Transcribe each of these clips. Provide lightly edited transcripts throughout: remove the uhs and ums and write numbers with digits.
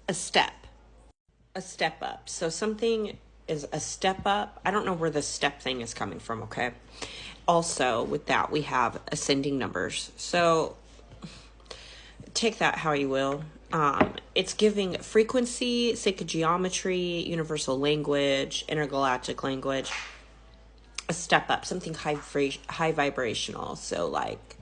a step, a step up. So something is a step up. I don't know where the step thing is coming from, okay? Also, with that, we have ascending numbers. So take that how you will. It's giving frequency, sacred geometry, universal language, intergalactic language, a step up, something high vibrational. So like,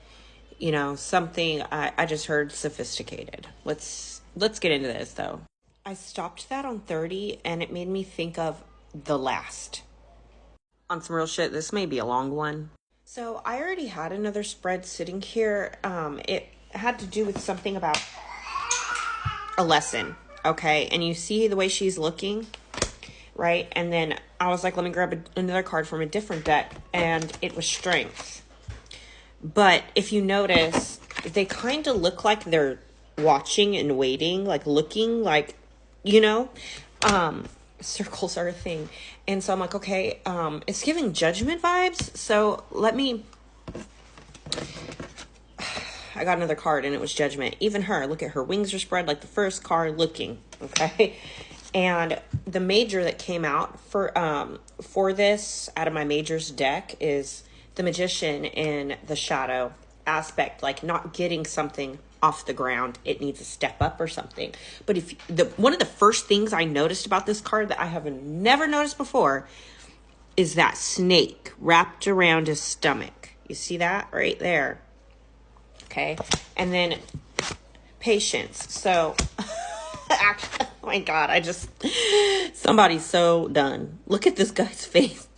something I just heard sophisticated. Let's get into this though. I stopped that on 30 and it made me think of the last. On some real shit, this may be a long one. So I already had another spread sitting here. It had to do with something about a lesson, okay? And you see the way she's looking, right? And then I was like, let me grab another card from a different deck, and it was strength. But if you notice, they kind of look like they're watching and waiting, like looking, like, circles are a thing. And so I'm like, okay, it's giving judgment vibes. So I got another card and it was judgment. Even her, look at her wings are spread like the first card looking, okay? And the major that came out for this out of my majors deck is the Magician in the shadow aspect, like not getting something off the ground, it needs a step up or something. But one of the first things I noticed about this card that I have never noticed before is that snake wrapped around his stomach. You see that right there? Okay. And then patience. So actually, oh my God, somebody's so done. Look at this guy's face.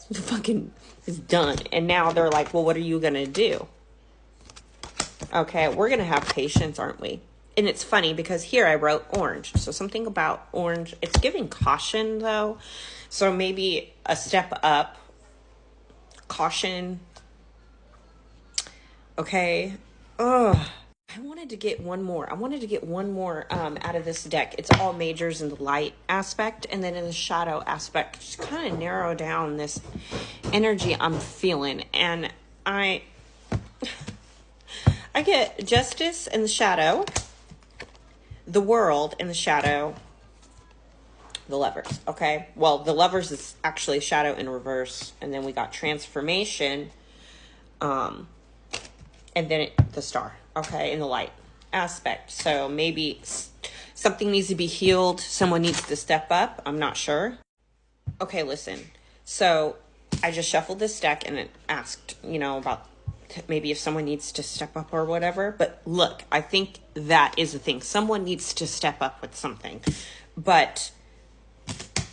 He fucking is done. And now they're like, well, what are you going to do? Okay, we're going to have patience, aren't we? And it's funny because here I wrote orange. So something about orange. It's giving caution, though. So maybe a step up. Caution. Okay. I wanted to get one more. Out of this deck. It's all majors in the light aspect. And then in the shadow aspect, just kind of narrow down this energy I'm feeling. And I get justice in the shadow, the world in the shadow, the lovers, okay? Well, the lovers is actually shadow in reverse, and then we got transformation, and then the star, okay, in the light aspect. So maybe something needs to be healed, someone needs to step up, I'm not sure. Okay, listen. So I just shuffled this deck and it asked, about maybe if someone needs to step up or whatever. But look, I think that is the thing. Someone needs to step up with something. But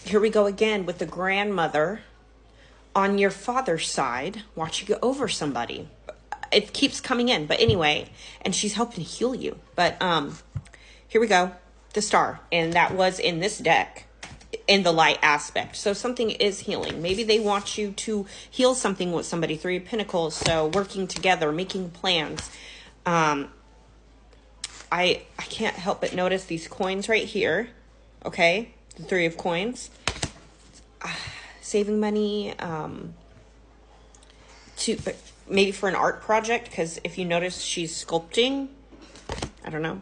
here we go again with the grandmother on your father's side watching you over somebody. It keeps coming in. But anyway, and she's helping heal you. But here we go. The star. And that was in this deck. In the light aspect. So something is healing. Maybe they want you to heal something with somebody. Three of Pentacles. So working together, making plans. I can't help but notice these coins right here. Okay. The Three of Coins. Saving money. Maybe for an art project. Because if you notice she's sculpting. I don't know.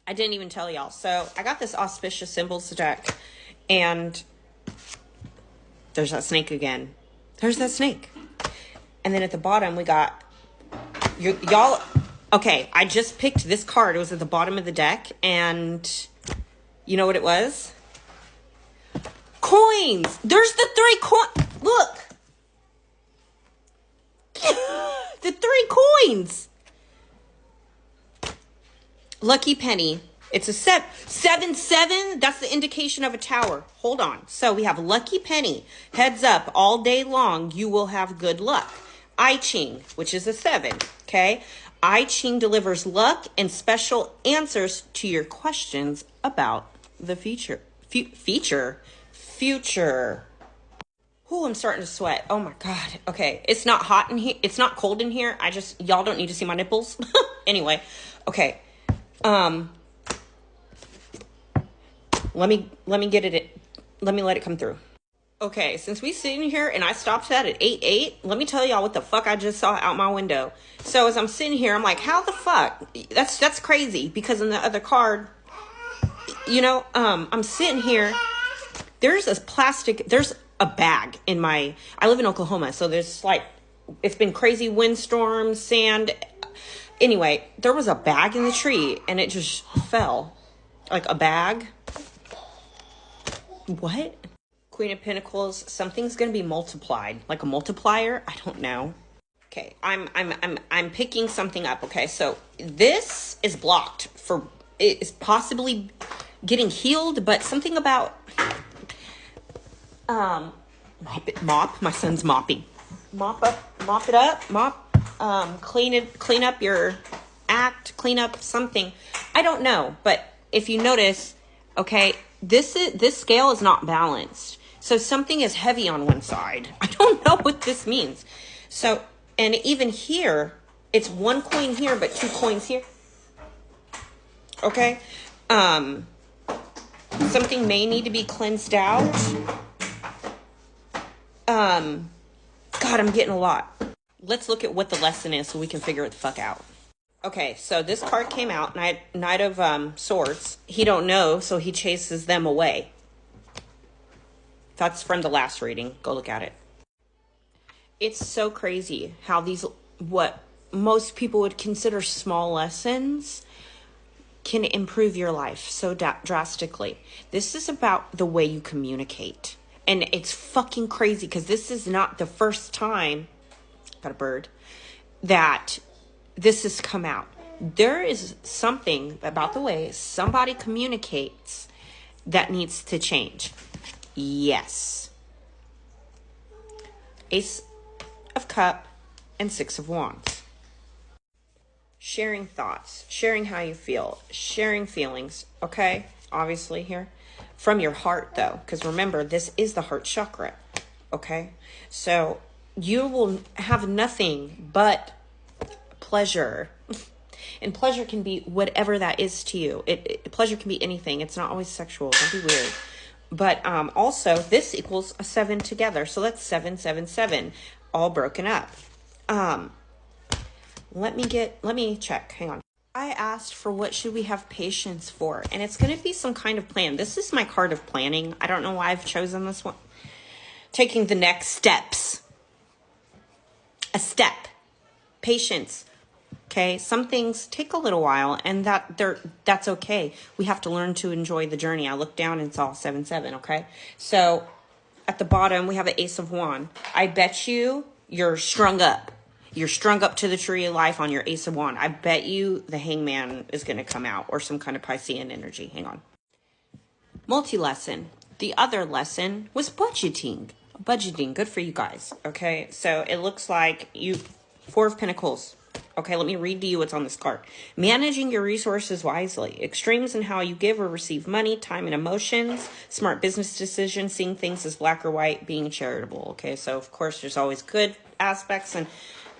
I didn't even tell y'all. So I got this Auspicious Symbols deck. And there's that snake again. There's that snake. And then at the bottom, we got y'all. Okay, I just picked this card. It was at the bottom of the deck. And you know what it was? Coins. There's the 3 coins. Look. The 3 coins. Lucky penny. It's a 7-7. That's the indication of a tower. Hold on. So we have lucky penny. Heads up, all day long, you will have good luck. I Ching, which is a 7. Okay. I Ching delivers luck and special answers to your questions about the future. Future. Oh, I'm starting to sweat. Oh my God. Okay. It's not hot in here. It's not cold in here. Y'all don't need to see my nipples. Anyway. Okay. Let me get it. Let me let it come through. Okay, since we sitting here and I stopped that at 8-8, let me tell y'all what the fuck I just saw out my window. So as I'm sitting here, I'm like, how the fuck? That's crazy, because in the other card, You know, I'm sitting here. There's a bag in I live in Oklahoma, so there's like, it's been crazy windstorms, sand. Anyway, there was a bag in the tree and it just fell. Like a bag. What? Queen of Pentacles, something's going to be multiplied. Like a multiplier? I don't know. Okay, I'm picking something up, okay? So this is blocked for, it is possibly getting healed, but something about mop. My son's mopping. Mop it up, clean up your act, clean up something. I don't know, but if you notice, okay, this scale is not balanced. So something is heavy on one side. I don't know what this means. So, and even here, it's one coin here, but two coins here. Okay. Something may need to be cleansed out. God, I'm getting a lot. Let's look at what the lesson is so we can figure it the fuck out. Okay, so this card came out, Knight of Swords. He don't know, so he chases them away. That's from the last reading. Go look at it. It's so crazy how these, what most people would consider small lessons, can improve your life so drastically. This is about the way you communicate. And it's fucking crazy because this is not the first time, got a bird, that this has come out. There is something about the way somebody communicates that needs to change. Yes. Ace of Cup and Six of Wands. Sharing thoughts, sharing how you feel, sharing feelings, okay? Obviously here. From your heart though, because remember, this is the heart chakra, okay? So you will have nothing but pleasure. And pleasure can be whatever that is to you. Pleasure can be anything. It's not always sexual. Don't be weird. But also, this equals a 7 together. So that's 7, 7, 7, all broken up. Let me check. Hang on. I asked for what should we have patience for, and it's going to be some kind of plan. This is my card of planning. I don't know why I've chosen this one. Taking the next steps. A step. Patience. Okay, some things take a little while, and that's okay. We have to learn to enjoy the journey. I look down and it's all 7, 7, okay? So at the bottom, we have an Ace of Wands. I bet you're strung up. You're strung up to the tree of life on your Ace of Wands. I bet you the Hangman is going to come out, or some kind of Piscean energy. Hang on. Multi-lesson. The other lesson was budgeting. Budgeting, good for you guys, okay? So it looks like Four of Pentacles. Okay, let me read to you what's on this card. Managing your resources wisely. Extremes in how you give or receive money, time, and emotions. Smart business decisions. Seeing things as black or white. Being charitable. Okay, so of course there's always good aspects and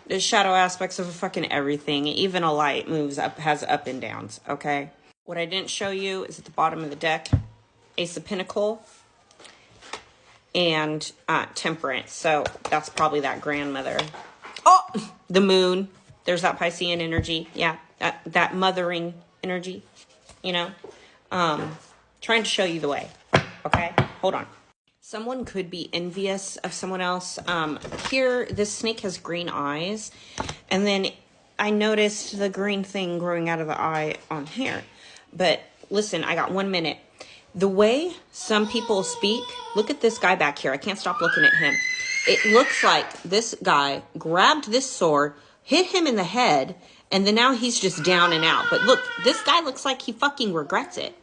there's shadow aspects of fucking everything. Even a light moves up, has up and downs. Okay. What I didn't show you is at the bottom of the deck. Ace of Pentacle. And Temperance. So that's probably that grandmother. Oh, the moon. There's that Piscean energy. Yeah, that mothering energy, you know. Trying to show you the way. Okay, hold on. Someone could be envious of someone else. Here, this snake has green eyes. And then I noticed the green thing growing out of the eye on here. But listen, I got 1 minute. The way some people speak, look at this guy back here. I can't stop looking at him. It looks like this guy grabbed this sword, hit him in the head, and then now he's just down and out. But look, this guy looks like he fucking regrets it.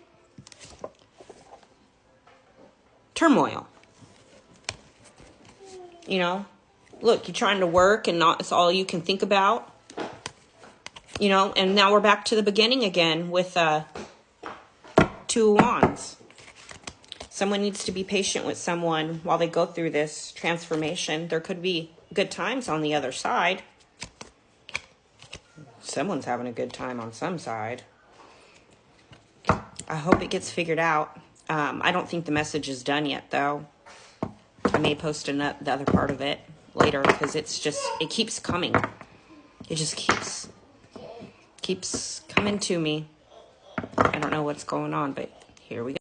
Turmoil. You know? Look, you're trying to work and not, it's all you can think about. You know, and now we're back to the beginning again with Two of Wands. Someone needs to be patient with someone while they go through this transformation. There could be good times on the other side. Someone's having a good time on some side. I hope it gets figured out. I don't think the message is done yet, though. I may post the other part of it later because it keeps coming. It just keeps coming to me. I don't know what's going on, but Here we go.